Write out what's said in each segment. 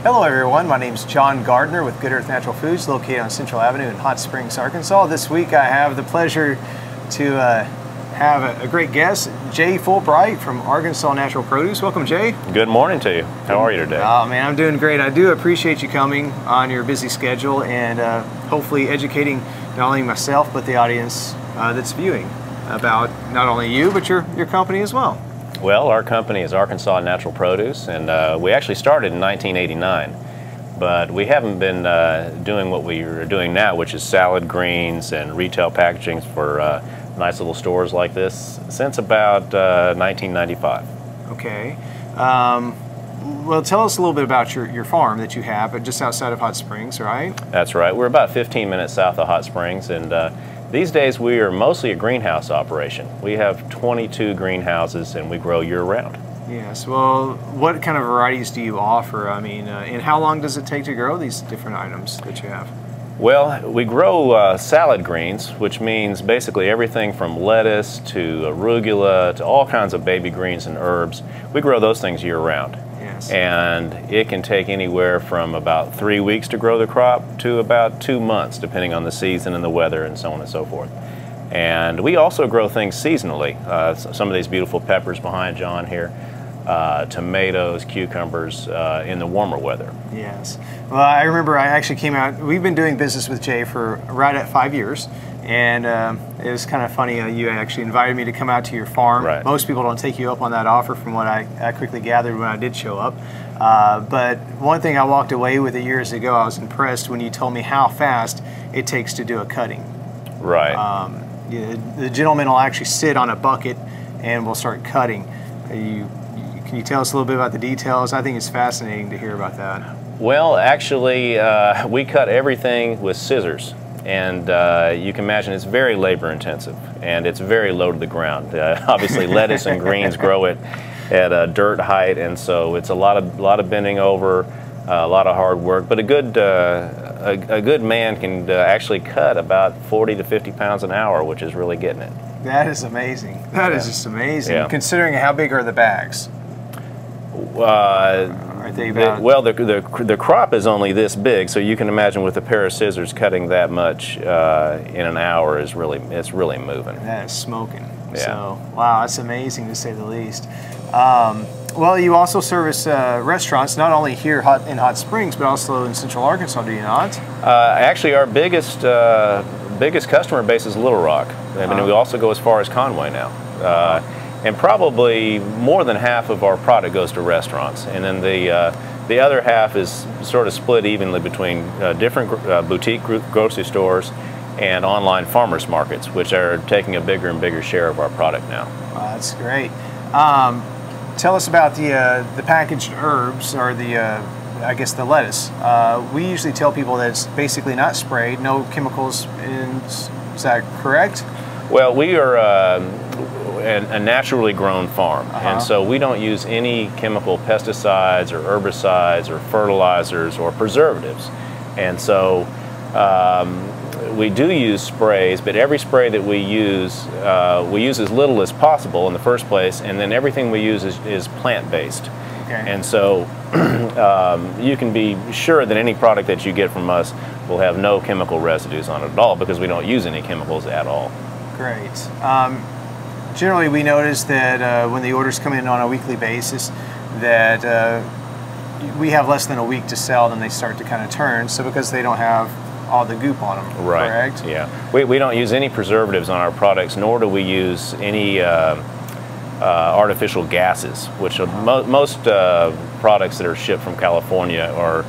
Hello everyone, my name is John Gardner with Good Earth Natural Foods located on Central Avenue in Hot Springs, Arkansas. This week I have the pleasure to have a great guest, Jay Fulbright from Arkansas Natural Produce. Welcome, Jay. Good morning to you. How are you today? Oh man, I'm doing great. I do appreciate you coming on your busy schedule and hopefully educating not only myself but the audience that's viewing about not only you but your company as well. Well, our company is Arkansas Natural Produce, and we actually started in 1989, but we haven't been doing what we are doing now, which is salad greens and retail packaging for nice little stores like this, since about 1995. Okay. Well, tell us a little bit about your farm that you have just outside of Hot Springs, right? That's right. We're about 15 minutes south of Hot Springs, and these days we are mostly a greenhouse operation. We have 22 greenhouses and we grow year-round. Yes. Well, what kind of varieties do you offer? I mean, and how long does it take to grow these different items that you have? Well, we grow salad greens, which means basically everything from lettuce to arugula to all kinds of baby greens and herbs. We grow those things year-round. And it can take anywhere from about 3 weeks to grow the crop to about 2 months, depending on the season and the weather and so on and so forth. And we also grow things seasonally. Some of these beautiful peppers behind John here, tomatoes, cucumbers in the warmer weather. Yes. Well, I remember I actually came out, we've been doing business with Jay for right at 5 years. And it was kind of funny, you actually invited me to come out to your farm. Right. Most people don't take you up on that offer from what I quickly gathered when I did show up. But one thing I walked away with years ago, I was impressed when you told me how fast it takes to do a cutting. Right. The gentleman will actually sit on a bucket and we'll start cutting. Can you tell us a little bit about the details? I think it's fascinating to hear about that. Well, actually, we cut everything with scissors. And you can imagine it's very labor intensive and it's very low to the ground. Obviously lettuce and greens grow it at a dirt height, and so it's a lot of bending over, a lot of hard work, but a good man can actually cut about 40 to 50 pounds an hour, which is really getting it. That is amazing. That is just amazing. Yeah. Considering how big are the bags? Well, the crop is only this big, so you can imagine with a pair of scissors cutting that much in an hour is it's really moving. That is smoking. Yeah. So, wow, that's amazing to say the least. Well, you also service restaurants, not only here in Hot Springs, but also in Central Arkansas, do you not? Actually, our biggest customer base is Little Rock. I mean, we also go as far as Conway now. And probably more than half of our product goes to restaurants, and then the other half is sort of split evenly between different boutique grocery stores and online farmers markets, which are taking a bigger and bigger share of our product now. Wow, that's great. Tell us about the packaged herbs, or I guess the lettuce. We usually tell people that it's basically not sprayed, no chemicals. Is that correct? Well, we are a naturally grown farm, and so we don't use any chemical pesticides or herbicides or fertilizers or preservatives. And so we do use sprays, but every spray that we use as little as possible in the first place, and then everything we use is plant-based. Okay. And so you can be sure that any product that you get from us will have no chemical residues on it at all, because we don't use any chemicals at all. Great. Generally, we notice that when the orders come in on a weekly basis, that we have less than a week to sell, then they start to kind of turn. So because they don't have all the goop on them, right? Correct? Yeah. We don't use any preservatives on our products, nor do we use any artificial gases, which most products that are shipped from California are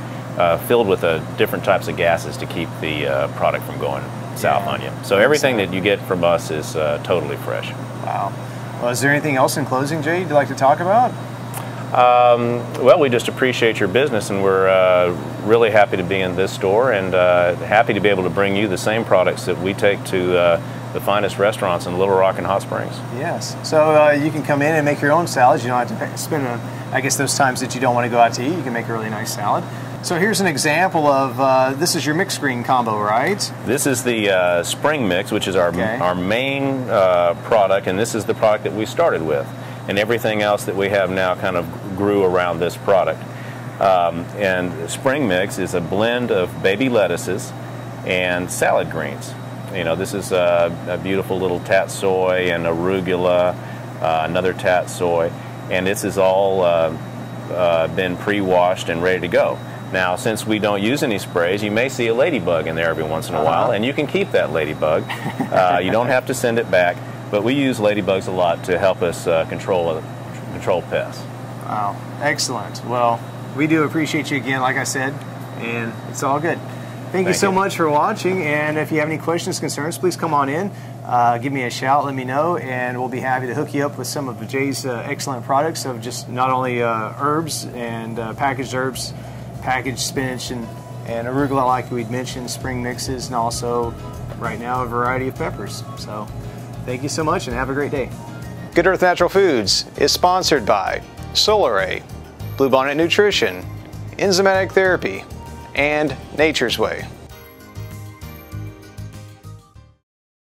filled with different types of gases to keep the product from going south on you. So everything that you get from us is totally fresh. Wow. Well, is there anything else in closing, Jay, you'd like to talk about? Well, we just appreciate your business, and we're really happy to be in this store, and happy to be able to bring you the same products that we take to the finest restaurants in Little Rock and Hot Springs. Yes. So you can come in and make your own salads. You don't have to spend, I guess, those times that you don't want to go out to eat, you can make a really nice salad. So here's an example of, this is your mixed green combo, right? This is the spring mix, which is our main product, and this is the product that we started with. And everything else that we have now kind of grew around this product. And spring mix is a blend of baby lettuces and salad greens. You know, this is a beautiful little tatsoi and arugula, another tatsoi, and this is all been pre-washed and ready to go. Now, since we don't use any sprays, you may see a ladybug in there every once in a while, and you can keep that ladybug. You don't have to send it back, but we use ladybugs a lot to help us control pests. Wow, excellent. Well, we do appreciate you again, like I said, and it's all good. Thank you so much for watching, and if you have any questions, concerns, please come on in. Give me a shout, let me know, and we'll be happy to hook you up with some of Jay's excellent products of just not only herbs and packaged herbs, packaged spinach and arugula like we'd mentioned, spring mixes, and also right now a variety of peppers. So thank you so much and have a great day. Good Earth Natural Foods is sponsored by Solaray, Bluebonnet Nutrition, Enzymatic Therapy, and Nature's Way.